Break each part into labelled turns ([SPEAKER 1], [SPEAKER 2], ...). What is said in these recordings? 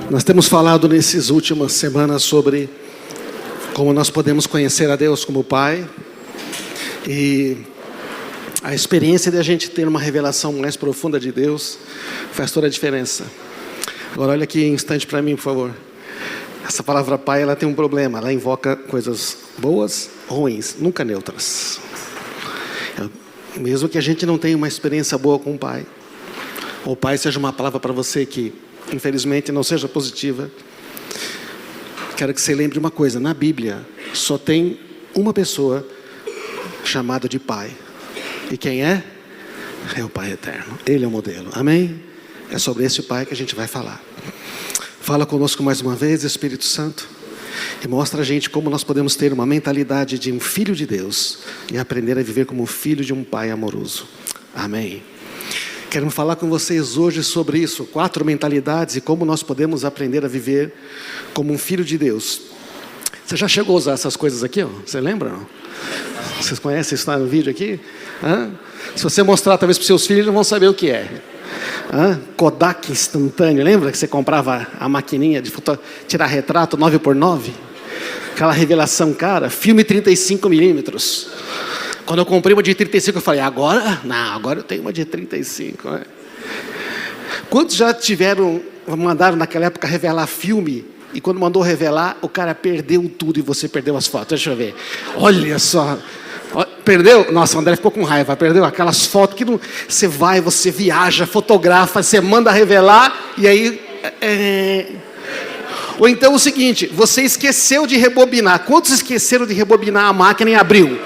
[SPEAKER 1] Nós temos falado nessas últimas semanas sobre como nós podemos conhecer a Deus como Pai, e a experiência de a gente ter uma revelação mais profunda de Deus faz toda a diferença. Agora olha aqui um instante para mim, por favor. Essa palavra Pai, ela tem um problema, ela invoca coisas boas, ruins, nunca neutras. Mesmo que a gente não tenha uma experiência boa com o Pai, ou Pai seja uma palavra para você que infelizmente não seja positiva, quero que você lembre uma coisa: na Bíblia só tem uma pessoa chamada de Pai, e quem é? É o Pai eterno. Ele é o modelo, amém? É sobre esse Pai que a gente vai falar. Fala conosco mais uma vez, Espírito Santo, e mostra a gente como nós podemos ter uma mentalidade de um filho de Deus e aprender a viver como filho de um Pai amoroso, amém? Quero falar com vocês hoje sobre isso, 4 mentalidades e como nós podemos aprender a viver como um filho de Deus. Você já chegou a usar essas coisas aqui, ó? Você lembra? Não? Vocês conhecem isso no vídeo aqui? Se você mostrar talvez para os seus filhos, não vão saber o que é. Kodak instantâneo, lembra que você comprava a maquininha de tirar retrato 9x9? Aquela revelação cara, filme 35mm. Quando eu comprei uma de 35, eu falei, agora eu tenho uma de 35. Né? Quantos já mandaram naquela época revelar filme, e quando mandou revelar, o cara perdeu tudo e você perdeu as fotos? Deixa eu ver. Olha só. Perdeu? Nossa, o André ficou com raiva. Perdeu aquelas fotos que você vai, você viaja, fotografa, você manda revelar, e aí... Ou então o seguinte, você esqueceu de rebobinar. Quantos esqueceram de rebobinar a máquina e abriu?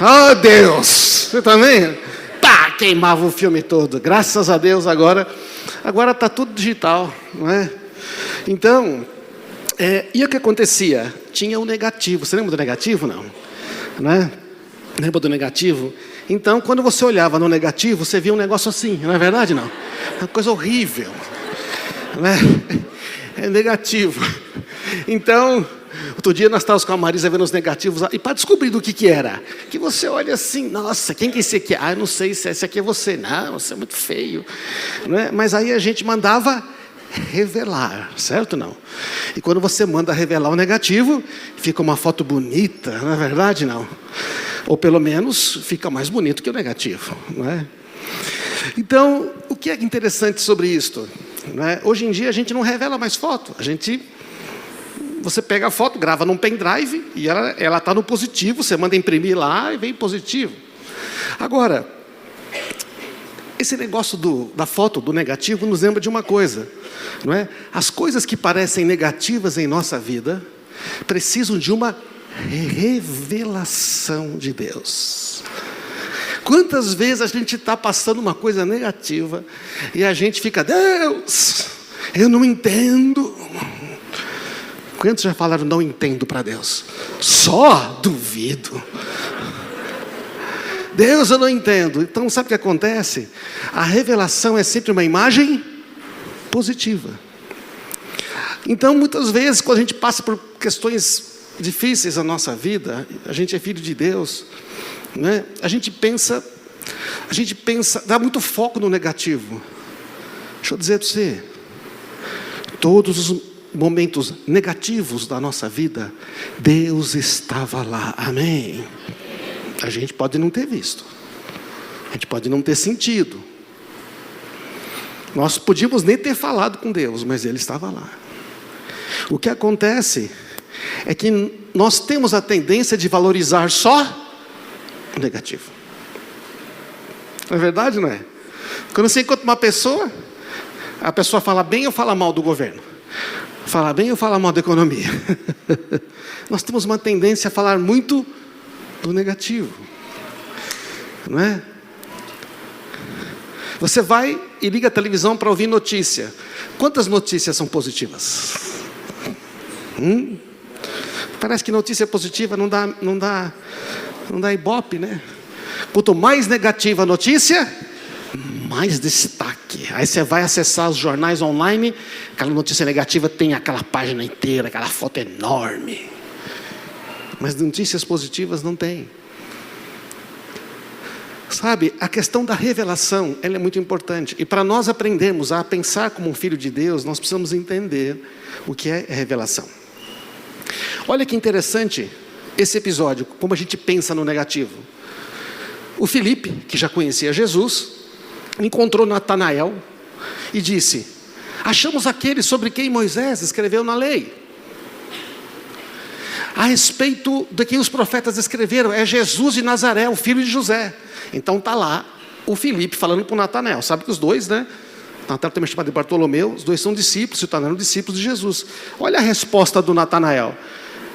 [SPEAKER 1] Oh Deus! Você também? Queimava o filme todo. Graças a Deus agora está tudo digital, não é? Então, e o que acontecia? Tinha o negativo. Você lembra do negativo? Não é? Lembra do negativo? Então, quando você olhava no negativo, você via um negócio assim, não é verdade? Não? Uma coisa horrível. Não é? É negativo. Então, outro dia nós estávamos com a Marisa vendo os negativos, e para descobrir do que era, que você olha assim, nossa, quem que esse aqui é? Eu não sei se esse aqui é você. Não, você é muito feio. Não é? Mas aí a gente mandava revelar, certo? Não? E quando você manda revelar o negativo, fica uma foto bonita, não é verdade? Não? Ou pelo menos fica mais bonito que o negativo, não é? Então, o que é interessante sobre isto? Não é? Hoje em dia a gente não revela mais foto. Você pega a foto, grava num pendrive e ela está no positivo, você manda imprimir lá e vem positivo. Agora, esse negócio da foto, do negativo, nos lembra de uma coisa, não é? As coisas que parecem negativas em nossa vida precisam de uma revelação de Deus. Quantas vezes a gente está passando uma coisa negativa e a gente fica, Deus, eu não entendo. Quantos já falaram, não entendo para Deus? Só duvido. Deus, eu não entendo. Então, sabe o que acontece? A revelação é sempre uma imagem positiva. Então, muitas vezes, quando a gente passa por questões difíceis na nossa vida, a gente é filho de Deus, né? A gente pensa, dá muito foco no negativo. Deixa eu dizer para você, todos os momentos negativos da nossa vida, Deus estava lá, amém? A gente pode não ter visto, a gente pode não ter sentido, nós podíamos nem ter falado com Deus, mas Ele estava lá. O que acontece é que nós temos a tendência de valorizar só o negativo. Não é verdade, não é? Quando você encontra uma pessoa, a pessoa fala bem ou fala mal do governo? Fala bem ou fala mal da economia? Nós temos uma tendência a falar muito do negativo, não é? Você vai e liga a televisão para ouvir notícia. Quantas notícias são positivas? Parece que notícia positiva não dá ibope, né? Quanto mais negativa a notícia, mais destaque. Aí você vai acessar os jornais online, aquela notícia negativa tem aquela página inteira, aquela foto enorme. Mas notícias positivas não tem. Sabe, a questão da revelação, ela é muito importante. E para nós aprendermos a pensar como um filho de Deus, nós precisamos entender o que é revelação. Olha que interessante esse episódio, como a gente pensa no negativo. O Filipe, que já conhecia Jesus, encontrou Natanael e disse: achamos aquele sobre quem Moisés escreveu na lei. A respeito de quem os profetas escreveram, é Jesus de Nazaré, o filho de José. Então está lá o Filipe falando para o Natanael. Sabe que os dois, né? Natanael também chamado de Bartolomeu, os dois são discípulos, se tornaram discípulos de Jesus. Olha a resposta do Natanael: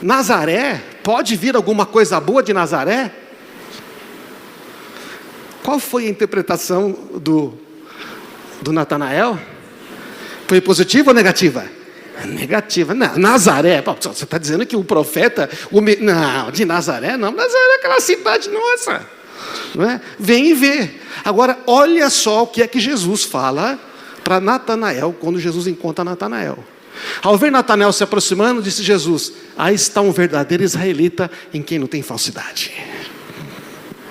[SPEAKER 1] Nazaré, pode vir alguma coisa boa de Nazaré? Qual foi a interpretação do Natanael? Foi positiva ou negativa? Negativa. Não, Nazaré, você está dizendo que o profeta, não, de Nazaré não, Nazaré é aquela cidade nossa, não é? Vem e vê. Agora, olha só o que é que Jesus fala para Natanael, quando Jesus encontra Natanael. Ao ver Natanael se aproximando, disse Jesus: aí está um verdadeiro israelita em quem não tem falsidade.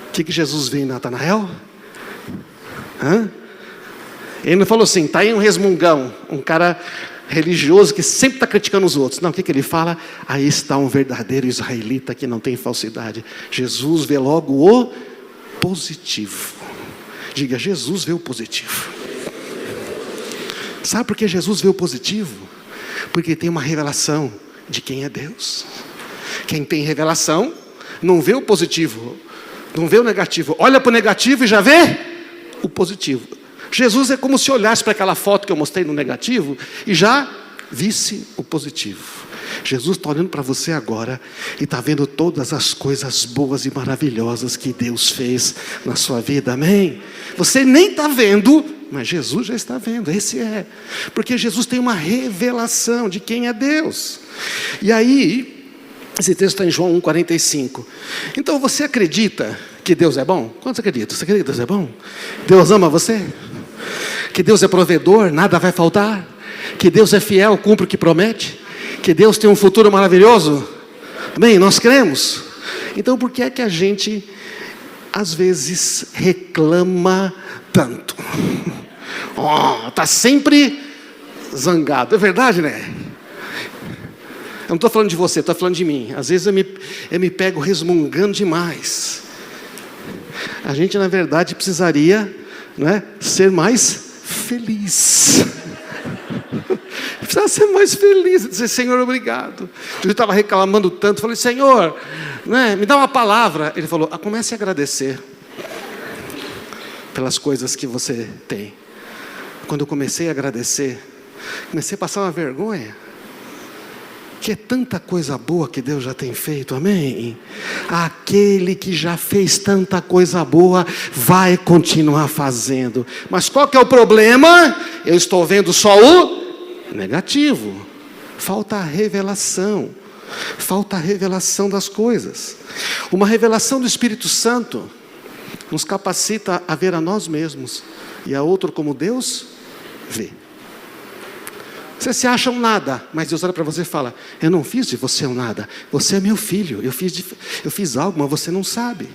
[SPEAKER 1] O que Jesus vê em Natanael? Ele não falou assim, está aí um resmungão, um cara religioso que sempre está criticando os outros. Não, o que ele fala? Aí está um verdadeiro israelita que não tem falsidade. Jesus vê logo o positivo. Diga, Jesus vê o positivo. Sabe por que Jesus vê o positivo? Porque tem uma revelação de quem é Deus. Quem tem revelação não vê o positivo, não vê o negativo, olha para o negativo e já vê o positivo. Jesus é como se olhasse para aquela foto que eu mostrei no negativo e já visse o positivo. Jesus está olhando para você agora e está vendo todas as coisas boas e maravilhosas que Deus fez na sua vida, amém? Você nem está vendo, mas Jesus já está vendo, esse é. Porque Jesus tem uma revelação de quem é Deus. E aí, esse texto está em João 1,45. Então você acredita que Deus é bom? Quantos acreditam? Você acredita que Deus é bom? Deus ama você? Que Deus é provedor, nada vai faltar? Que Deus é fiel, cumpre o que promete? Que Deus tem um futuro maravilhoso? Amém? Nós cremos. Então por que é que a gente às vezes reclama tanto? Está sempre zangado. É verdade, né? Eu não estou falando de você, estou falando de mim. Às vezes eu me pego resmungando demais. A gente, na verdade, precisaria, né, ser mais feliz. Precisa ser mais feliz, dizer: Senhor, obrigado. Eu estava reclamando tanto, falei: Senhor, né, me dá uma palavra. Ele falou: comece a agradecer pelas coisas que você tem. Quando eu comecei a agradecer, comecei a passar uma vergonha. Que é tanta coisa boa que Deus já tem feito, amém? Aquele que já fez tanta coisa boa vai continuar fazendo. Mas qual que é o problema? Eu estou vendo só o negativo. Falta a revelação. Falta a revelação das coisas. Uma revelação do Espírito Santo nos capacita a ver a nós mesmos e a outro como Deus vê. Você se acha um nada, mas Deus olha para você e fala: eu não fiz de você um nada, você é meu filho, eu fiz algo, mas você não sabe.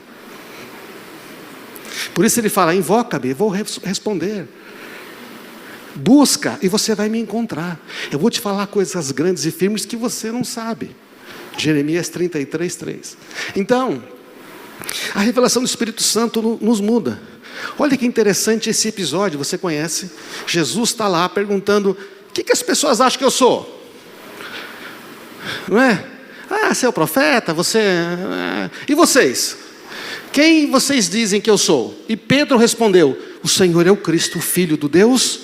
[SPEAKER 1] Por isso ele fala: invoca-me, eu vou responder. Busca e você vai me encontrar. Eu vou te falar coisas grandes e firmes que você não sabe. Jeremias 33:3. Então, a revelação do Espírito Santo nos muda. Olha que interessante esse episódio, você conhece? Jesus está lá perguntando: o que as pessoas acham que eu sou? Não é? Você é o profeta, você... E vocês? Quem vocês dizem que eu sou? E Pedro respondeu: o Senhor é o Cristo, o Filho do Deus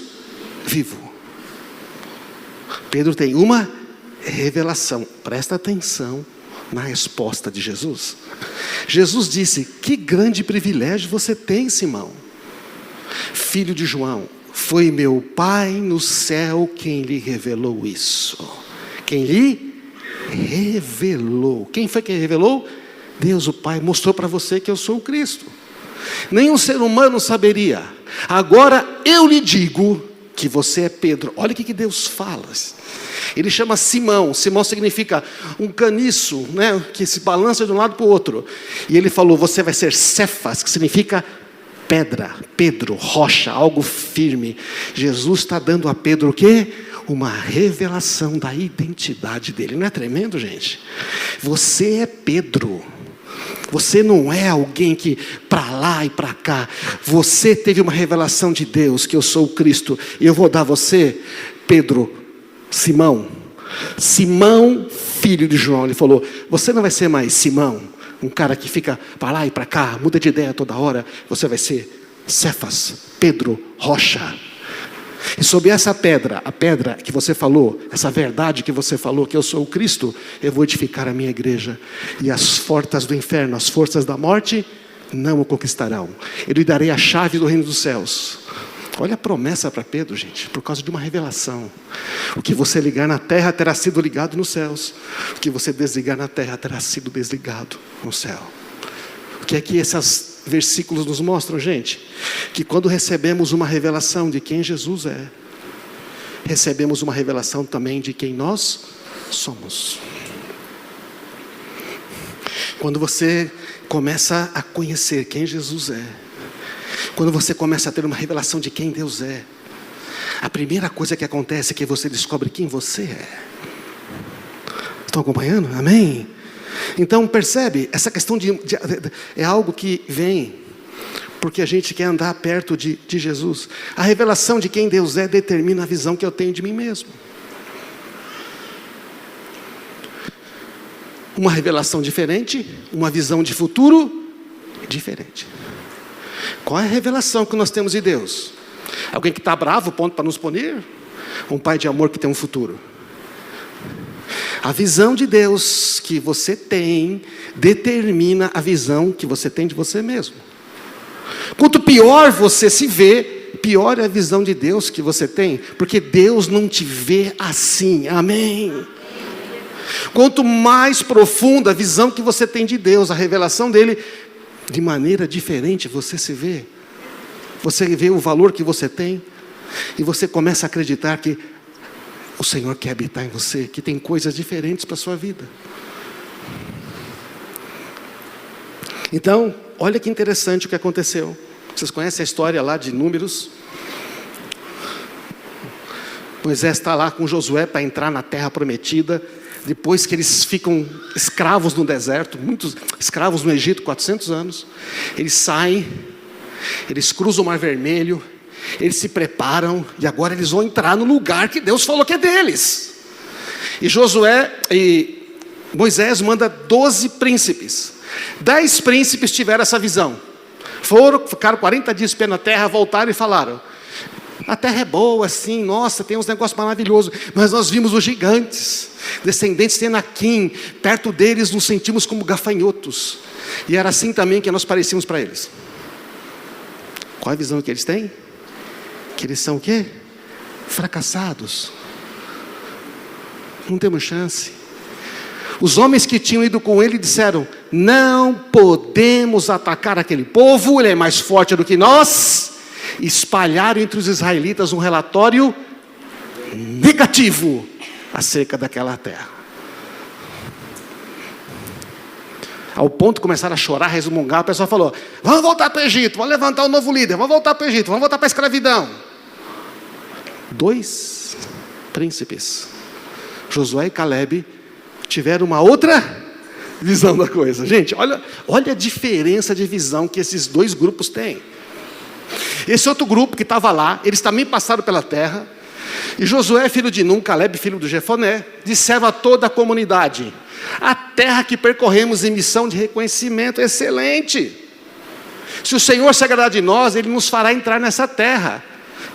[SPEAKER 1] vivo. Pedro tem uma revelação. Presta atenção na resposta de Jesus. Jesus disse: que grande privilégio você tem, Simão, filho de João. Foi meu Pai no céu quem lhe revelou isso. Quem lhe revelou. Quem foi que revelou? Deus o Pai mostrou para você que eu sou o Cristo. Nenhum ser humano saberia. Agora eu lhe digo que você é Pedro. Olha o que Deus fala. Ele chama Simão. Simão significa um caniço, né, que se balança de um lado para o outro. E ele falou: você vai ser Cefas, que significa pedra, Pedro, rocha, algo firme. Jesus está dando a Pedro o quê? Uma revelação da identidade dele. Não é tremendo, gente? Você é Pedro. Você não é alguém que para lá e para cá. Você teve uma revelação de Deus, que eu sou o Cristo. E eu vou dar a você, Pedro, Simão, filho de João. Ele falou, você não vai ser mais Simão, um cara que fica para lá e para cá, muda de ideia toda hora. Você vai ser Cefas, Pedro, rocha. E sobre essa pedra, a pedra que você falou, essa verdade que você falou, que eu sou o Cristo, eu vou edificar a minha igreja. E as portas do inferno, as forças da morte, não o conquistarão. Eu lhe darei a chave do reino dos céus. Olha a promessa para Pedro, gente, por causa de uma revelação. O que você ligar na terra terá sido ligado nos céus. O que você desligar na terra terá sido desligado no céu. O que é que esses versículos nos mostram, gente? Que quando recebemos uma revelação de quem Jesus é, recebemos uma revelação também de quem nós somos. Quando você começa a conhecer quem Jesus é, quando você começa a ter uma revelação de quem Deus é, a primeira coisa que acontece é que você descobre quem você é. Estão acompanhando? Amém? Então percebe, essa questão é algo que vem porque a gente quer andar perto de Jesus. A revelação de quem Deus é determina a visão que eu tenho de mim mesmo. Uma revelação diferente, uma visão de futuro diferente. Qual é a revelação que nós temos de Deus? Alguém que está bravo, ponto para nos punir? Um pai de amor que tem um futuro? A visão de Deus que você tem determina a visão que você tem de você mesmo. Quanto pior você se vê, pior é a visão de Deus que você tem, porque Deus não te vê assim. Amém? Quanto mais profunda a visão que você tem de Deus, a revelação dele, de maneira diferente você se vê. Você vê o valor que você tem e você começa a acreditar que o Senhor quer habitar em você, que tem coisas diferentes para a sua vida. Então, olha que interessante o que aconteceu. Vocês conhecem a história lá de Números? Moisés está lá com Josué para entrar na terra prometida. Depois que eles ficam escravos no deserto, muitos escravos no Egito, 400 anos. Eles saem, eles cruzam o Mar Vermelho, eles se preparam e agora eles vão entrar no lugar que Deus falou que é deles. E Moisés manda 12 príncipes. 10 príncipes tiveram essa visão. Ficaram 40 dias pé na terra, voltaram e falaram: a terra é boa, assim, nossa, tem uns negócios maravilhosos, mas nós vimos os gigantes, descendentes de Enaquim, perto deles nos sentimos como gafanhotos, e era assim também que nós parecíamos para eles. Qual é a visão que eles têm? Que eles são o quê? Fracassados. Não temos chance. Os homens que tinham ido com ele disseram: não podemos atacar aquele povo, ele é mais forte do que nós. Espalharam entre os israelitas um relatório negativo acerca daquela terra. Ao ponto de começar a chorar, resmungar, o pessoal falou: vamos voltar para o Egito, vamos levantar um novo líder, vamos voltar para o Egito, vamos voltar para a escravidão. 2 príncipes, Josué e Calebe, tiveram uma outra visão da coisa. Gente, olha a diferença de visão que esses 2 grupos têm. Esse outro grupo que estava lá, eles também passaram pela terra, e Josué, filho de Num, Calebe, filho do Jefoné, disseram a toda a comunidade: a terra que percorremos em missão de reconhecimento é excelente. Se o Senhor se agradar de nós, Ele nos fará entrar nessa terra,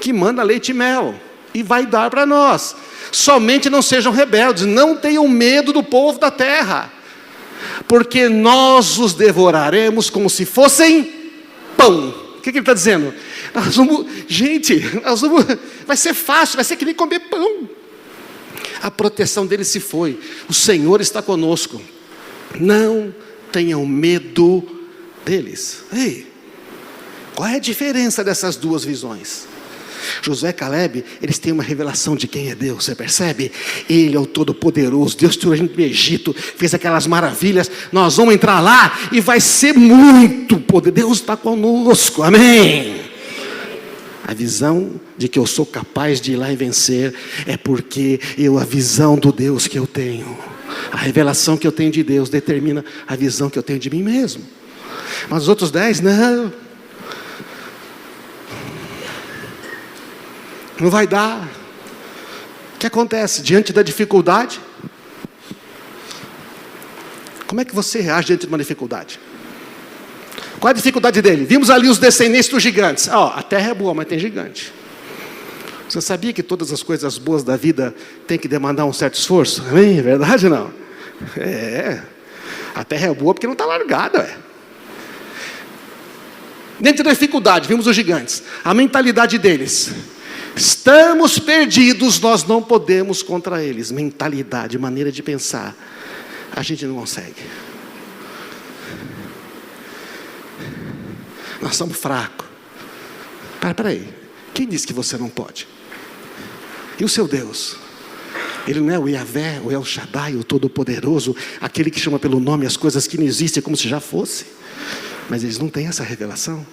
[SPEAKER 1] que manda leite e mel, e vai dar para nós. Somente não sejam rebeldes, não tenham medo do povo da terra, porque nós os devoraremos como se fossem pão. O que ele está dizendo? Vai ser fácil, vai ser que nem comer pão. A proteção dele se foi. O Senhor está conosco. Não tenham medo deles. Ei, qual é a diferença dessas 2 visões? Josué e Caleb, eles têm uma revelação de quem é Deus, você percebe? Ele é o Todo-Poderoso, Deus tirou a gente do Egito, fez aquelas maravilhas, nós vamos entrar lá e vai ser muito poder, Deus está conosco, amém? A visão de que eu sou capaz de ir lá e vencer, é porque a visão do Deus que eu tenho, a revelação que eu tenho de Deus, determina a visão que eu tenho de mim mesmo. Mas os outros 10, não vai dar. O que acontece? Diante da dificuldade, como é que você reage diante de uma dificuldade? Qual é a dificuldade dele? Vimos ali os descendentes dos gigantes. A terra é boa, mas tem gigante. Você sabia que todas as coisas boas da vida têm que demandar um certo esforço? É verdade ou não? A terra é boa porque não está largada. Dentro da dificuldade, vimos os gigantes. A mentalidade deles: estamos perdidos, nós não podemos contra eles. Mentalidade, maneira de pensar. A gente não consegue. Nós somos fracos. Peraí, quem disse que você não pode? E o seu Deus? Ele não é o Yahvé, o El Shaddai, o Todo-Poderoso, aquele que chama pelo nome as coisas que não existem como se já fosse? Mas eles não têm essa revelação.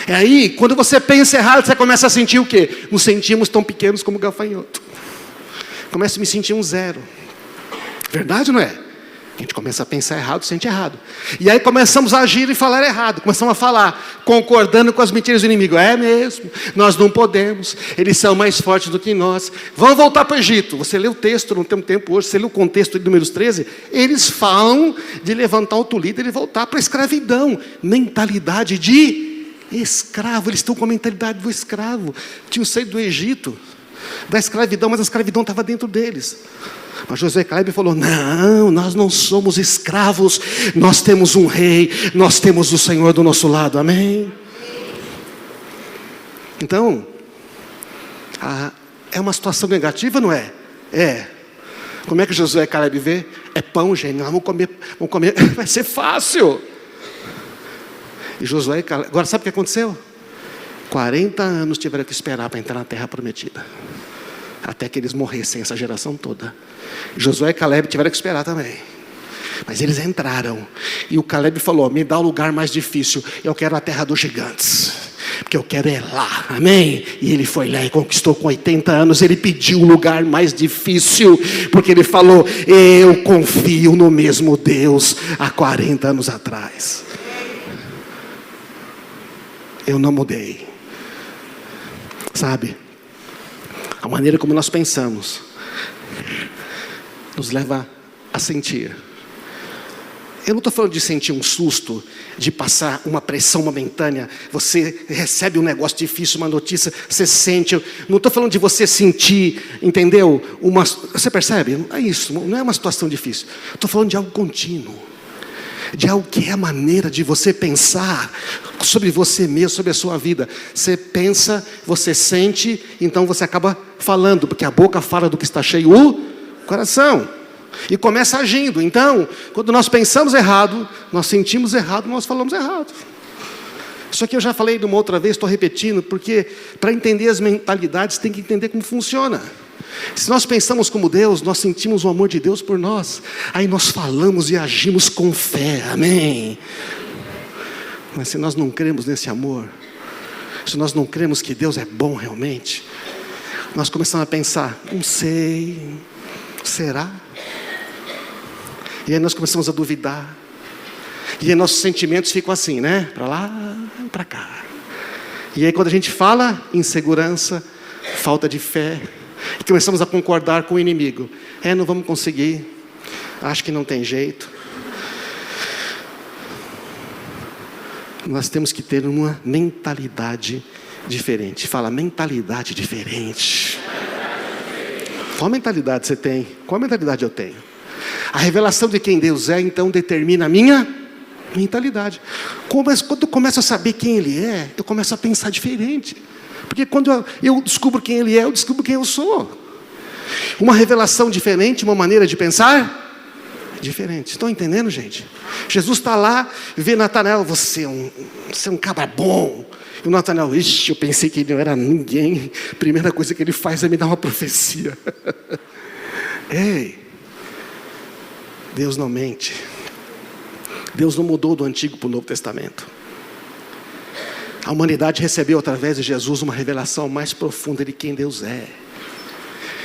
[SPEAKER 1] É aí, quando você pensa errado, você começa a sentir o quê? Nos sentimos tão pequenos como gafanhoto. Começo a me sentir um zero. Verdade ou não é? A gente começa a pensar errado, sente errado. E aí começamos a agir e falar errado. Começamos a falar, concordando com as mentiras do inimigo. É mesmo, nós não podemos. Eles são mais fortes do que nós. Vamos voltar para o Egito. Você lê o texto, não temos tempo hoje. Você lê o contexto de Números 13. Eles falam de levantar outro líder e voltar para a escravidão. Mentalidade de escravo. Eles estão com a mentalidade do escravo. Tinham saído do Egito, da escravidão, mas a escravidão estava dentro deles. Mas Josué e Caleb falou: não, nós não somos escravos, nós temos um rei, nós temos o Senhor do nosso lado, amém? Então, é uma situação negativa, não é? Como é que Josué e Caleb vê? É pão, gente, vamos comer, vai ser fácil. E Josué e Caleb, agora sabe o que aconteceu? 40 anos tiveram que esperar para entrar na terra prometida, até que eles morressem, essa geração toda. Josué e Caleb tiveram que esperar também. Mas eles entraram. E o Caleb falou: me dá o lugar mais difícil. Eu quero a terra dos gigantes, porque eu quero lá, amém? E ele foi lá e conquistou com 80 anos. Ele pediu o lugar mais difícil, porque ele falou: eu confio no mesmo Deus há 40 anos atrás. Eu não mudei. Sabe? A maneira como nós pensamos nos leva a sentir. Eu não estou falando de sentir um susto, de passar uma pressão momentânea. Você recebe um negócio difícil, uma notícia, você sente. Não estou falando de você sentir, entendeu? Você percebe? É isso, não é uma situação difícil. Estou falando de algo contínuo, de algo que é a maneira de você pensar sobre você mesmo, sobre a sua vida. Você pensa, você sente, então você acaba falando, porque a boca fala do que está cheio o coração, e começa agindo. Então, quando nós pensamos errado, nós sentimos errado, nós falamos errado. Isso aqui eu já falei de uma outra vez, estou repetindo, porque para entender as mentalidades tem que entender como funciona. Se nós pensamos como Deus, nós sentimos o amor de Deus por nós, aí nós falamos e agimos com fé, amém? Mas se nós não cremos nesse amor, se nós não cremos que Deus é bom realmente, nós começamos a pensar: não sei, será? E aí nós começamos a duvidar, e aí nossos sentimentos ficam assim, né? Para lá, para cá. E aí quando a gente fala insegurança, falta de fé, e começamos a concordar com o inimigo: não vamos conseguir, acho que não tem jeito. Nós temos que ter uma mentalidade diferente. Fala, mentalidade diferente. Qual mentalidade você tem? Qual mentalidade eu tenho? A revelação de quem Deus é, então, determina a minha mentalidade. Quando eu começo a saber quem Ele é, eu começo a pensar diferente. Porque quando eu descubro quem Ele é, eu descubro quem eu sou. Uma revelação diferente, uma maneira de pensar diferente. Estão entendendo, gente? Jesus está lá, vê Natanael: você é um cabra bom. E o Natanael, eu pensei que ele não era ninguém. Primeira coisa que ele faz é me dar uma profecia. Ei, Deus não mente. Deus não mudou do Antigo para o Novo Testamento. A humanidade recebeu através de Jesus uma revelação mais profunda de quem Deus é.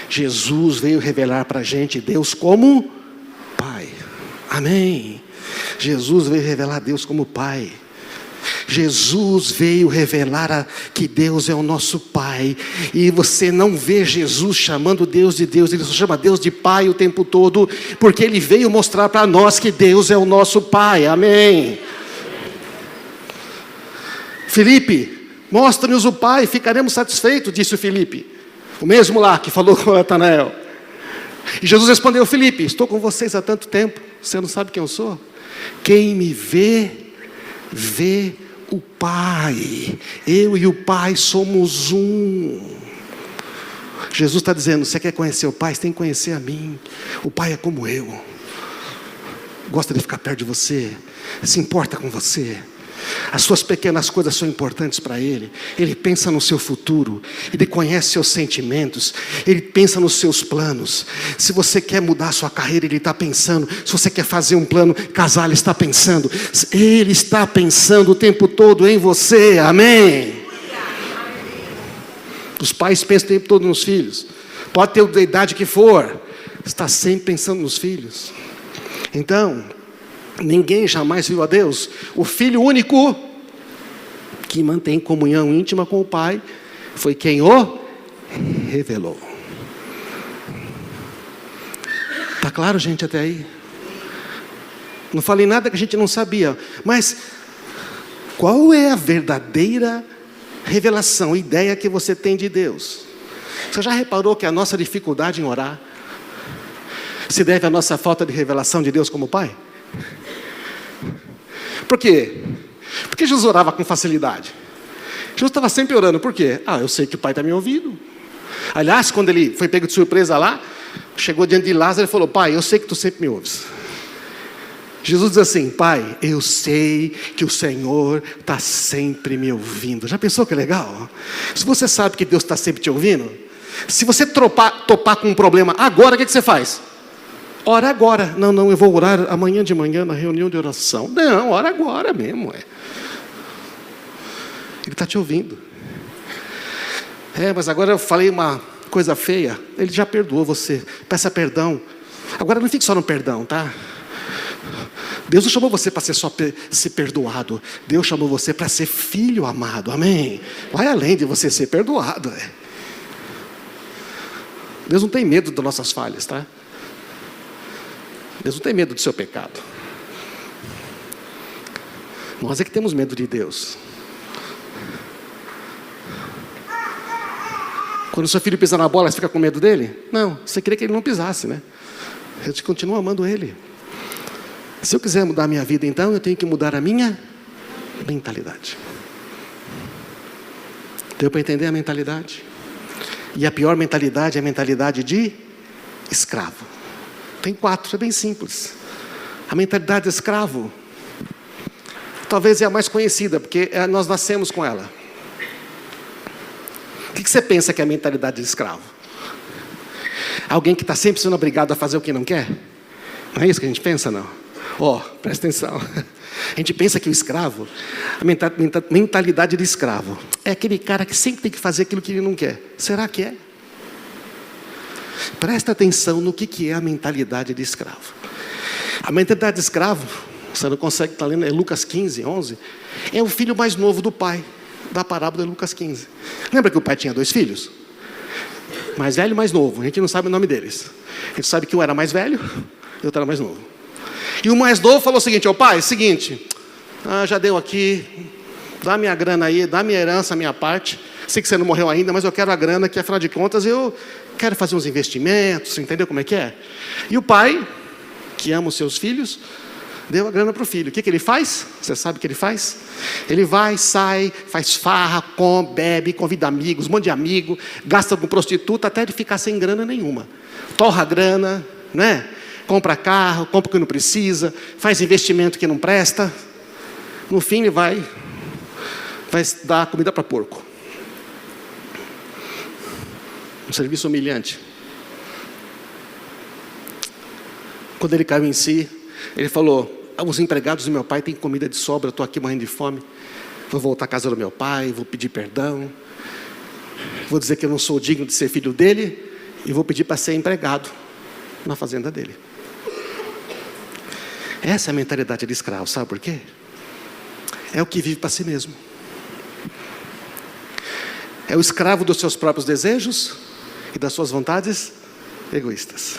[SPEAKER 1] Jesus veio revelar para a gente Deus como Pai. Amém. Jesus veio revelar Deus como Pai. Jesus veio revelar que Deus é o nosso Pai. E você não vê Jesus chamando Deus de Deus. Ele só chama Deus de Pai o tempo todo, porque Ele veio mostrar para nós que Deus é o nosso Pai. Amém. Filipe, mostra-nos o Pai, ficaremos satisfeitos, disse o Filipe. O mesmo lá que falou com Natanael. E Jesus respondeu: Filipe, estou com vocês há tanto tempo, você não sabe quem eu sou? Quem me vê, vê o Pai. Eu e o Pai somos um. Jesus está dizendo: você quer conhecer o Pai? Você tem que conhecer a mim. O Pai é como eu. Gosta de ficar perto de você, se importa com você. As suas pequenas coisas são importantes para Ele. Ele pensa no seu futuro. Ele conhece seus sentimentos. Ele pensa nos seus planos. Se você quer mudar a sua carreira, Ele está pensando. Se você quer fazer um plano, casar, Ele está pensando. Ele está pensando o tempo todo em você. Amém. Os pais pensam o tempo todo nos filhos. Pode ter a idade que for, está sempre pensando nos filhos. Então, ninguém jamais viu a Deus. O Filho único que mantém comunhão íntima com o Pai foi quem o revelou. Está claro, gente, até aí? Não falei nada que a gente não sabia. Mas qual é a verdadeira revelação, ideia que você tem de Deus? Você já reparou que a nossa dificuldade em orar se deve à nossa falta de revelação de Deus como Pai? Por quê? Porque Jesus orava com facilidade. Jesus estava sempre orando. Por quê? Eu sei que o Pai está me ouvindo. Aliás, quando ele foi pego de surpresa lá, chegou diante de Lázaro e falou: Pai, eu sei que tu sempre me ouves. Jesus diz assim: Pai, eu sei que o Senhor está sempre me ouvindo. Já pensou que legal? Se você sabe que Deus está sempre te ouvindo, se você topar com um problema agora, o que você faz? Ora agora. Não, eu vou orar amanhã de manhã na reunião de oração. Não, ora agora mesmo. Ele está te ouvindo. Mas agora eu falei uma coisa feia. Ele já perdoou você. Peça perdão. Agora não fique só no perdão, tá? Deus não chamou você para ser só ser perdoado. Deus chamou você para ser filho amado. Amém? Vai além de você ser perdoado. Deus não tem medo das nossas falhas, tá? Deus não tem medo do seu pecado. Nós é que temos medo de Deus. Quando o seu filho pisa na bola, você fica com medo dele? Não, você queria que ele não pisasse, né? Eu continuo amando ele. Se eu quiser mudar a minha vida, então eu tenho que mudar a minha mentalidade. Deu para entender a mentalidade? E a pior mentalidade é a mentalidade de escravo. Tem 4, é bem simples. A mentalidade de escravo talvez é a mais conhecida, porque nós nascemos com ela. O que você pensa que é a mentalidade de escravo? Alguém que está sempre sendo obrigado a fazer o que não quer? Não é isso que a gente pensa, não? Presta atenção. A gente pensa que o escravo, a mentalidade de escravo, é aquele cara que sempre tem que fazer aquilo que ele não quer. Será que é? Presta atenção no que é a mentalidade de escravo. A mentalidade de escravo, você não consegue estar lendo, é Lucas 15, 11. É o filho mais novo do pai, da parábola de Lucas 15. Lembra que o pai tinha 2 filhos? Mais velho e mais novo. A gente não sabe o nome deles. A gente sabe que um era mais velho e o outro era mais novo. E o mais novo falou o seguinte: pai, seguinte, já deu aqui, dá minha grana aí, dá minha herança, minha parte. Sei que você não morreu ainda, mas eu quero a grana, que afinal de contas eu quero fazer uns investimentos, entendeu como é que é? E o pai, que ama os seus filhos, deu a grana para o filho. O que ele faz? Você sabe o que ele faz? Ele vai, sai, faz farra, come, bebe, convida amigos, um monte de amigo, gasta com prostituta até ele ficar sem grana nenhuma. Torra a grana, né? Compra carro, compra o que não precisa, faz investimento que não presta. No fim ele vai vai dar comida para porco. Um serviço humilhante. Quando ele caiu em si, ele falou: os empregados do meu pai têm comida de sobra, eu estou aqui morrendo de fome. Vou voltar à casa do meu pai, vou pedir perdão. Vou dizer que eu não sou digno de ser filho dele e vou pedir para ser empregado na fazenda dele. Essa é a mentalidade de escravo, sabe por quê? É o que vive para si mesmo. É o escravo dos seus próprios desejos e das suas vontades egoístas.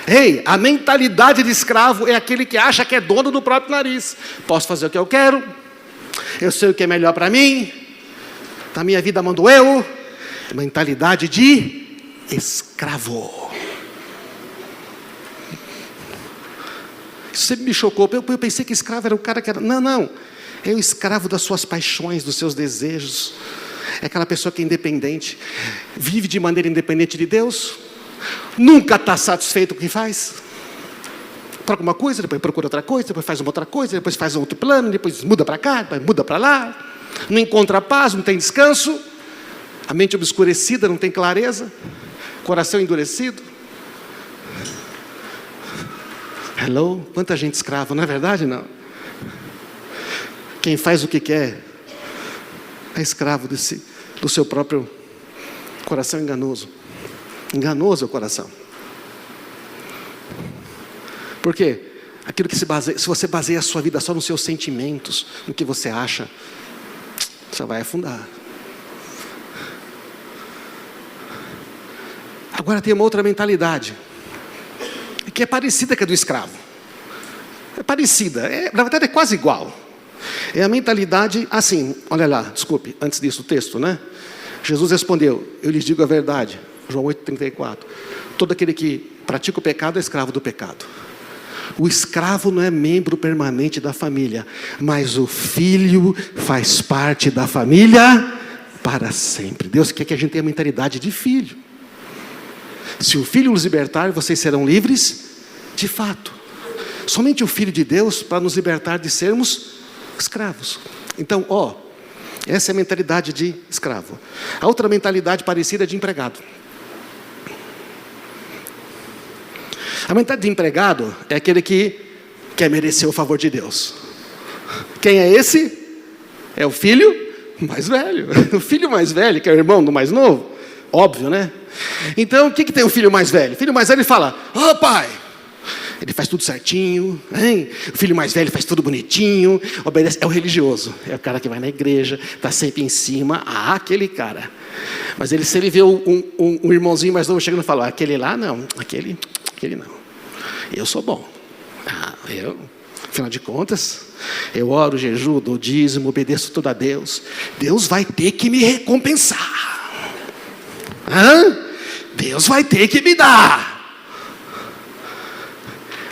[SPEAKER 1] Ei, a mentalidade de escravo é aquele que acha que é dono do próprio nariz. Posso fazer o que eu quero, eu sei o que é melhor para mim, na minha vida mando eu. Mentalidade de escravo. Isso sempre me chocou. Eu pensei que escravo era o cara que era... Não. É o escravo das suas paixões, dos seus desejos. É aquela pessoa que é independente. Vive de maneira independente de Deus. Nunca está satisfeito com o que faz. Procura uma coisa, depois procura outra coisa, depois faz uma outra coisa, depois faz outro plano, depois muda para cá, depois muda para lá. Não encontra paz, não tem descanso. A mente obscurecida, não tem clareza. Coração endurecido. Hello? Quanta gente escrava, não é verdade? Não. Quem faz o que quer é escravo do seu próprio coração enganoso. Enganoso é o coração. Por quê? Aquilo que se você baseia a sua vida só nos seus sentimentos, no que você acha, você vai afundar. Agora tem uma outra mentalidade, que é parecida com a do escravo. É parecida, na verdade é quase igual. É a mentalidade assim, olha lá, desculpe, antes disso o texto, né? Jesus respondeu: eu lhes digo a verdade, João 8,34. Todo aquele que pratica o pecado é escravo do pecado. O escravo não é membro permanente da família, mas o filho faz parte da família para sempre. Deus quer que a gente tenha a mentalidade de filho. Se o filho nos libertar, vocês serão livres de fato. Somente o filho de Deus para nos libertar de sermos escravos. Então, essa é a mentalidade de escravo. A outra mentalidade parecida é de empregado. A mentalidade de empregado é aquele que quer merecer o favor de Deus. Quem é esse? É o filho mais velho. O filho mais velho, que é o irmão do mais novo. Óbvio, né? Então, o que tem o filho mais velho? O filho mais velho fala: pai, ele faz tudo certinho, hein? O filho mais velho faz tudo bonitinho, obedece. É o religioso, é o cara que vai na igreja, está sempre em cima. Aquele cara. Mas se ele vê um irmãozinho mais novo chegando e fala: aquele lá não, aquele não. Eu sou bom. Afinal de contas, eu oro, jejuo, dou dízimo, obedeço tudo a Deus. Deus vai ter que me recompensar. Deus vai ter que me dar.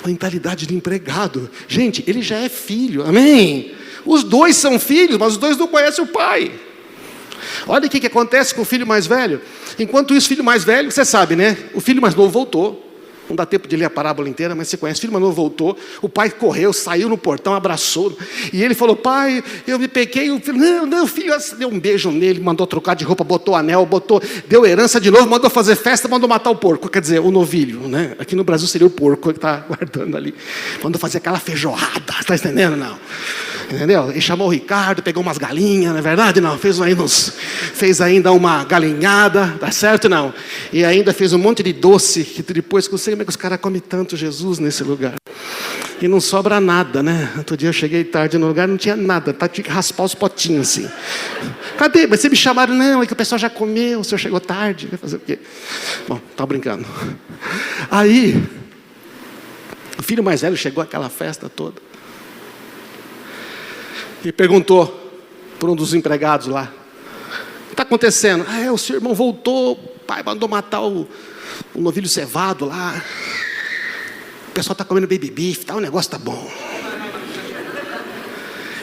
[SPEAKER 1] Mentalidade de empregado. Gente, ele já é filho, amém? Os dois são filhos, mas os dois não conhecem o pai. Olha o que acontece com o filho mais velho. Enquanto isso, o filho mais velho, você sabe, né? O filho mais novo voltou. Não dá tempo de ler a parábola inteira, mas você conhece. O filho mais novo voltou, o pai correu, saiu no portão, abraçou. E ele falou: pai, eu me pequei. O filho, não, o filho deu um beijo nele, mandou trocar de roupa, botou anel, deu herança de novo, mandou fazer festa, mandou matar o porco. Quer dizer, o novilho, né? Aqui no Brasil seria o porco que está guardando ali. Mandou fazer aquela feijoada, está entendendo? Não. Entendeu? E chamou o Ricardo, pegou umas galinhas, não é verdade? Não, fez ainda uma galinhada, tá certo? Não. E ainda fez um monte de doce, que depois, não sei como é que os caras comem tanto Jesus nesse lugar. E não sobra nada, né? Outro dia eu cheguei tarde no lugar, não tinha nada, tinha que raspar os potinhos assim. Cadê? Mas vocês me chamaram? Não, é que o pessoal já comeu, o senhor chegou tarde. Vai fazer o quê? Bom, tá brincando. Aí, o filho mais velho chegou àquela festa toda. E perguntou para um dos empregados lá: o que está acontecendo? O seu irmão voltou, o pai mandou matar o novilho cevado lá. O pessoal está comendo baby beef, o negócio está bom.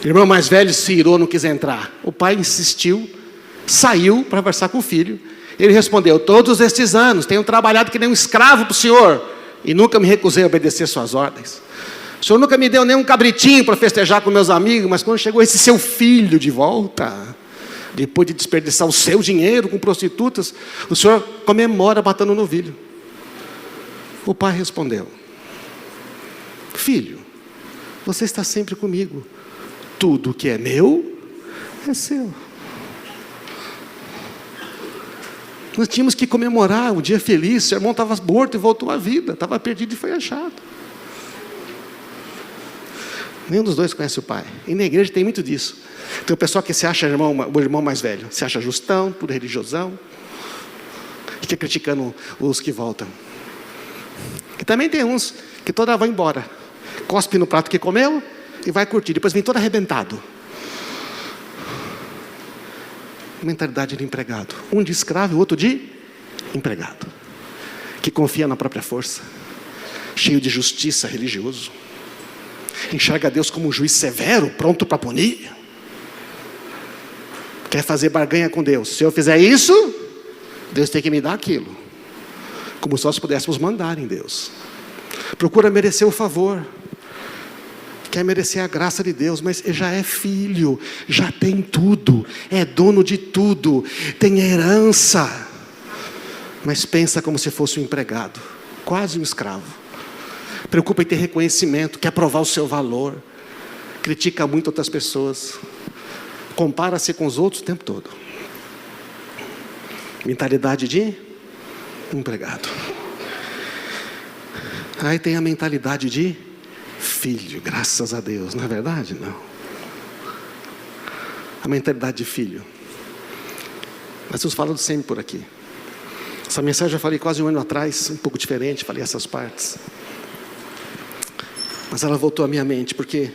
[SPEAKER 1] O irmão mais velho se irou, não quis entrar. O pai insistiu, saiu para conversar com o filho. Ele respondeu: todos estes anos tenho trabalhado que nem um escravo para o senhor e nunca me recusei a obedecer suas ordens. O senhor nunca me deu nem um cabritinho para festejar com meus amigos, mas quando chegou esse seu filho de volta, depois de desperdiçar o seu dinheiro com prostitutas, o senhor comemora batendo no novilho. O pai respondeu: filho, você está sempre comigo. Tudo que é meu é seu. Nós tínhamos que comemorar um dia feliz. Seu irmão estava morto e voltou à vida. Estava perdido e foi achado. Nenhum dos dois conhece o pai. E na igreja tem muito disso. Tem o pessoal que se acha o irmão mais velho. Se acha justão, tudo religiosão. Fica criticando os que voltam. E também tem uns que toda vai embora. Cospe no prato que comeu e vai curtir. Depois vem todo arrebentado. Mentalidade de empregado. Um de escravo e o outro de empregado. Que confia na própria força. Cheio de justiça, religioso. Enxerga Deus como um juiz severo, pronto para punir. Quer fazer barganha com Deus. Se eu fizer isso, Deus tem que me dar aquilo. Como se nós pudéssemos mandar em Deus. Procura merecer o favor. Quer merecer a graça de Deus, mas já é filho, já tem tudo, é dono de tudo, tem herança. Mas pensa como se fosse um empregado, quase um escravo. Preocupa em ter reconhecimento, quer provar o seu valor, critica muito outras pessoas, compara-se com os outros o tempo todo. Mentalidade de empregado. Aí tem a mentalidade de filho, graças a Deus, não é verdade? Não. A mentalidade de filho. Nós estamos falando sempre por aqui. Essa mensagem eu falei quase um ano atrás, um pouco diferente, falei essas partes. Mas ela voltou à minha mente, porque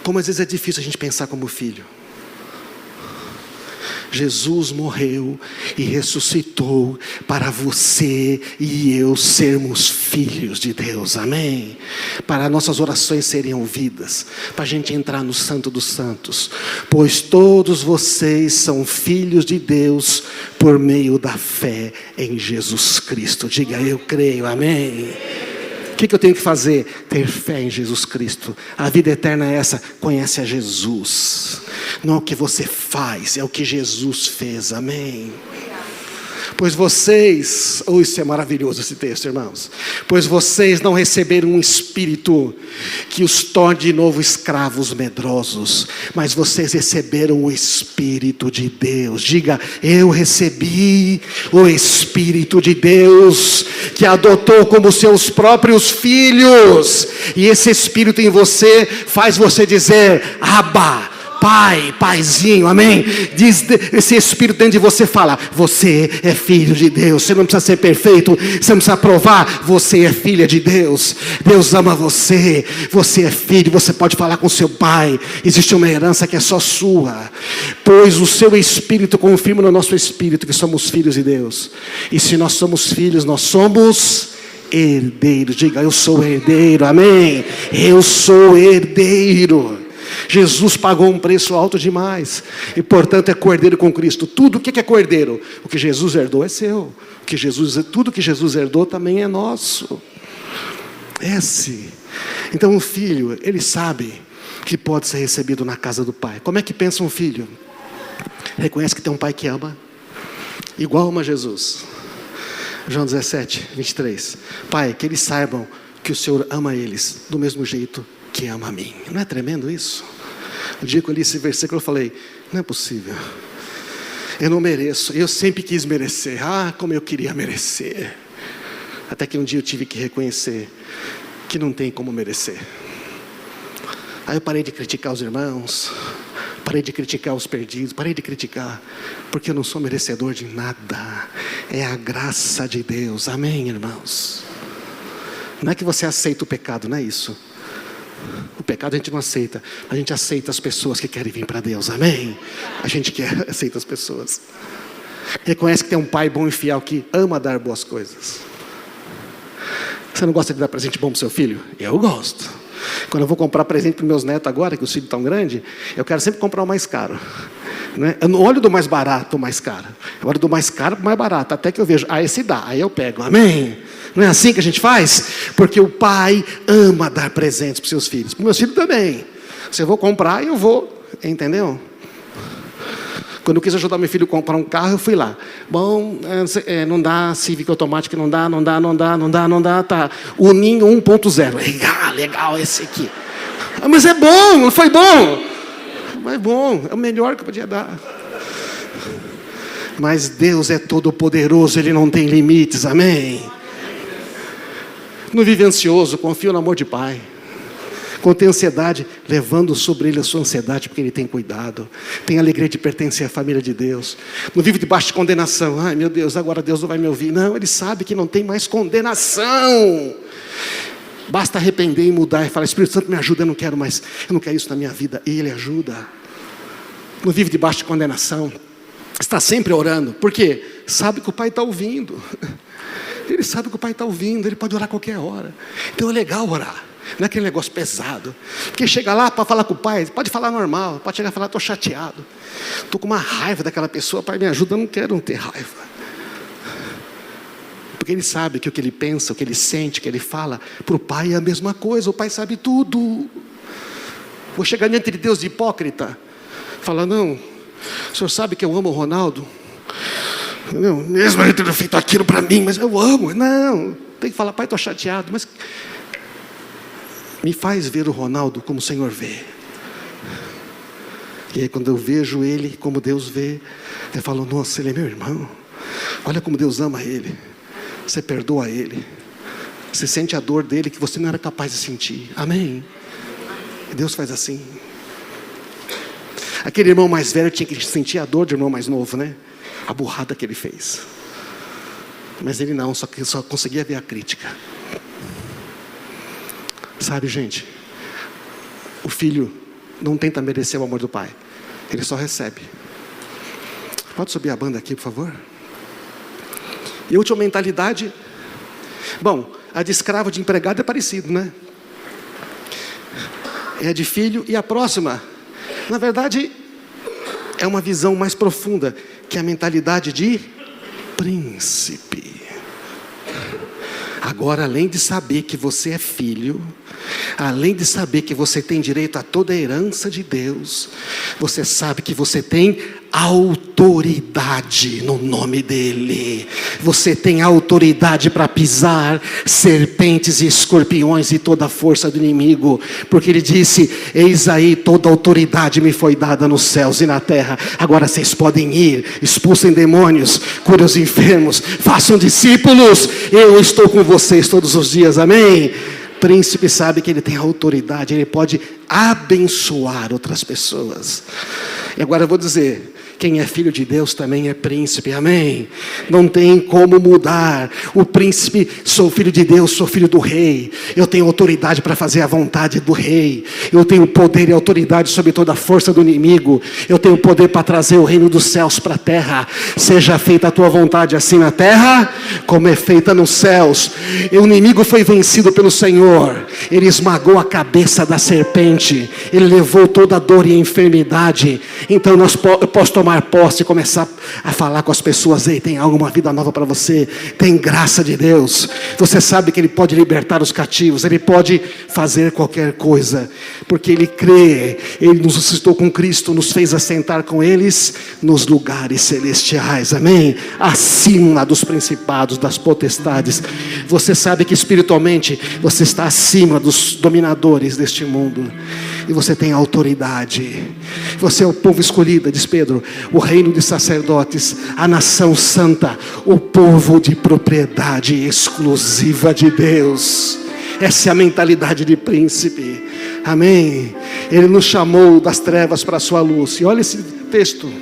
[SPEAKER 1] como às vezes é difícil a gente pensar como filho. Jesus morreu e ressuscitou para você e eu sermos filhos de Deus, amém? Para nossas orações serem ouvidas, para a gente entrar no Santo dos Santos, pois todos vocês são filhos de Deus por meio da fé em Jesus Cristo. Diga, eu creio, amém? O que eu tenho que fazer? Ter fé em Jesus Cristo. A vida eterna é essa, conhece a Jesus. Não é o que você faz, é o que Jesus fez, amém? Pois vocês, isso é maravilhoso esse texto, irmãos. Pois vocês não receberam um espírito que os torne de novo escravos medrosos, mas vocês receberam o Espírito de Deus. Diga, eu recebi o Espírito de Deus, que adotou como seus próprios filhos. E esse Espírito em você faz você dizer, Abba, Pai, Paizinho, amém? Diz, esse Espírito dentro de você fala, você é filho de Deus. Você não precisa ser perfeito, você não precisa provar, você é filha de Deus. Deus ama você, você é filho, você pode falar com seu pai. Existe uma herança que é só sua, pois o seu Espírito confirma no nosso Espírito que somos filhos de Deus. E se nós somos filhos, nós somos herdeiros. Diga, eu sou herdeiro, amém? Eu sou herdeiro. Jesus pagou um preço alto demais, e portanto é cordeiro com Cristo. Tudo o que é cordeiro? O que Jesus herdou é seu. Tudo que Jesus herdou também é nosso. Então o filho, ele sabe que pode ser recebido na casa do pai. Como é que pensa um filho? Reconhece que tem um pai que ama, igual ama Jesus. João 17, 23. Pai, que eles saibam que o Senhor ama eles do mesmo jeito que ama a mim. Não é tremendo isso? O dia que eu li esse versículo eu falei, não é possível, eu não mereço, eu sempre quis merecer, como eu queria merecer, até que um dia eu tive que reconhecer que não tem como merecer. Aí eu parei de criticar os irmãos, parei de criticar os perdidos, parei de criticar, porque eu não sou merecedor de nada, é a graça de Deus, amém, irmãos? Não é que você aceita o pecado, não é isso. O pecado a gente não aceita, a gente aceita as pessoas que querem vir para Deus, amém? A gente aceita as pessoas. Reconhece que tem um pai bom e fiel que ama dar boas coisas. Você não gosta de dar presente bom para o seu filho? Eu gosto. Quando eu vou comprar presente para os meus netos agora, que os filhos estão grandes, eu quero sempre comprar o mais caro. Né? Eu não olho do mais barato ou mais caro. Eu olho do mais caro para o mais barato. Até que eu vejo, esse dá. Aí eu pego. Amém? Não é assim que a gente faz? Porque o pai ama dar presentes para os seus filhos. Para os meus filhos também. Se eu vou comprar, eu vou. Entendeu? Quando eu quis ajudar meu filho a comprar um carro, eu fui lá. Bom, não dá, Civic Automatic não dá. Tá. O Ninho 1.0. Legal esse aqui. Mas é bom, não foi bom? Mas é bom, é o melhor que eu podia dar. Mas Deus é todo poderoso, Ele não tem limites, amém? Não vive ansioso, confia no amor de Pai. Quando tem ansiedade, levando sobre ele a sua ansiedade, porque ele tem cuidado. Tem alegria de pertencer à família de Deus. Não vive debaixo de condenação. Ai meu Deus, agora Deus não vai me ouvir. Não, ele sabe que não tem mais condenação. Basta arrepender e mudar e falar, Espírito Santo me ajuda, eu não quero isso na minha vida. E Ele ajuda. Não vive debaixo de condenação. Está sempre orando. Por quê? Sabe que o Pai está ouvindo. Ele sabe que o Pai está ouvindo. Ele pode orar a qualquer hora. Então é legal orar. Não é aquele negócio pesado. Porque chega lá para falar com o Pai, pode falar normal. Pode chegar e falar, estou chateado. Estou com uma raiva daquela pessoa. Pai, me ajuda, eu não quero não ter raiva. Porque Ele sabe que o que Ele pensa, o que Ele sente, o que Ele fala, para o Pai é a mesma coisa. O Pai sabe tudo. Vou chegar diante de Deus de hipócrita. Falar, não, o Senhor sabe que eu amo o Ronaldo? Não, mesmo ele tendo feito aquilo para mim, mas eu amo. Não, tem que falar, Pai, estou chateado, mas me faz ver o Ronaldo como o Senhor vê. E aí quando eu vejo ele como Deus vê, eu falo, nossa, ele é meu irmão. Olha como Deus ama ele. Você perdoa ele. Você sente a dor dele que você não era capaz de sentir. Amém? E Deus faz assim. Aquele irmão mais velho tinha que sentir a dor do irmão mais novo, né? A burrada que ele fez. Mas ele não, só conseguia ver a crítica. Sabe, gente, o filho não tenta merecer o amor do pai. Ele só recebe. Pode subir a banda aqui, por favor? E a última mentalidade. Bom, a de escravo, de empregado é parecido, né? É a de filho. E a próxima, na verdade, é uma visão mais profunda, que é a mentalidade de príncipe. Agora, além de saber que você é filho, além de saber que você tem direito a toda a herança de Deus, você sabe que você tem autoridade no nome dEle. Você tem autoridade para pisar serpentes e escorpiões e toda a força do inimigo, porque Ele disse, eis aí toda a autoridade me foi dada nos céus e na terra. Agora vocês podem ir, expulsem demônios, curem os enfermos, façam discípulos. Eu estou com vocês todos os dias, amém? Príncipe sabe que ele tem autoridade, ele pode abençoar outras pessoas. E agora eu vou dizer, quem é filho de Deus também é príncipe, amém? Não tem como mudar. O príncipe, sou filho de Deus, sou filho do rei. Eu tenho autoridade para fazer a vontade do rei. Eu tenho poder e autoridade sobre toda a força do inimigo. Eu tenho poder para trazer o reino dos céus para a terra. Seja feita a tua vontade assim na terra, como é feita nos céus. E o inimigo foi vencido pelo Senhor. Ele esmagou a cabeça da serpente. Ele levou toda a dor e a enfermidade. Então eu posso tomar posse e começar a falar com as pessoas. Ei, tem alguma vida nova para você, tem graça de Deus, você sabe que Ele pode libertar os cativos, Ele pode fazer qualquer coisa, porque Ele crê. Ele nos ressuscitou com Cristo, nos fez assentar com eles nos lugares celestiais, amém? Acima dos principados, das potestades. Você sabe que espiritualmente você está acima dos dominadores deste mundo, e você tem autoridade. Você é o povo escolhido, diz Pedro, o reino de sacerdotes, a nação santa, o povo de propriedade exclusiva de Deus. Essa é a mentalidade de príncipe, amém? Ele nos chamou das trevas para a sua luz. E olha esse texto,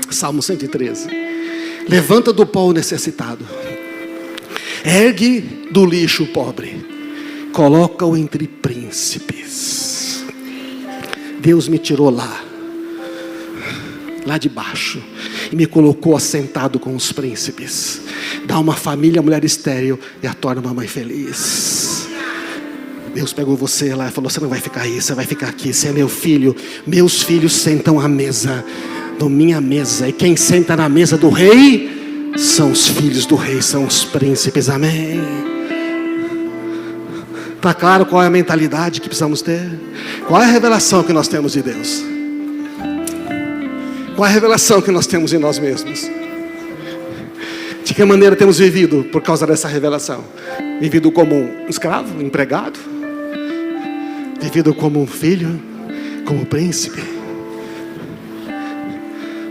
[SPEAKER 1] Salmo 113. Levanta do pó o necessitado, ergue do lixo o pobre, coloca-o entre príncipes. Deus me tirou lá de baixo, e me colocou assentado com os príncipes. Dá uma família, mulher estéril, e a torna uma mãe feliz. Deus pegou você lá e falou, você não vai ficar aí, você vai ficar aqui, você é meu filho. Meus filhos sentam à mesa da minha mesa. E quem senta na mesa do rei são os filhos do rei, são os príncipes. Amém. Está claro qual é a mentalidade que precisamos ter? Qual é a revelação que nós temos de Deus? Qual é a revelação que nós temos em nós mesmos? De que maneira temos vivido por causa dessa revelação? Vivido como um escravo, um empregado? Vivido como um filho? Como um príncipe?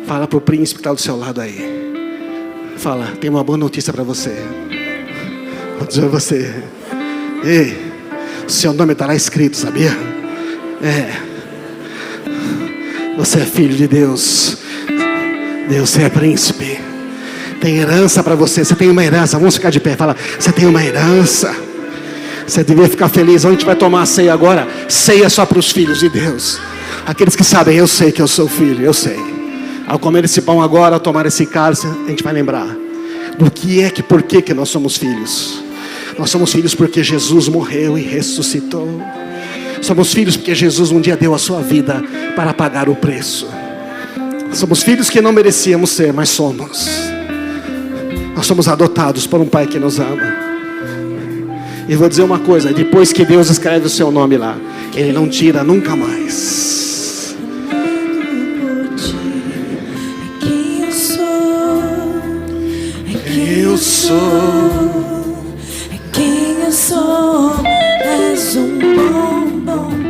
[SPEAKER 1] Fala para o príncipe que está do seu lado aí. Fala, tem uma boa notícia para você. Vou dizer a você. Ei, o seu nome está lá escrito, sabia? Você é filho de Deus. Deus é príncipe. Tem herança para você. Você tem uma herança. Vamos ficar de pé. Fala, você tem uma herança. Você devia ficar feliz. Onde a gente vai tomar a ceia agora? Ceia só para os filhos de Deus. Aqueles que sabem, eu sei que eu sou filho. Eu sei. Ao comer esse pão agora, ao tomar esse cálice, a gente vai lembrar do por que nós somos filhos. Nós somos filhos porque Jesus morreu e ressuscitou. Somos filhos porque Jesus um dia deu a sua vida para pagar o preço. Somos filhos que não merecíamos ser, mas somos. Nós somos adotados por um Pai que nos ama. E vou dizer uma coisa: depois que Deus escreve o seu nome lá, Ele não tira nunca mais. Eu sou,
[SPEAKER 2] é quem eu sou, és um bom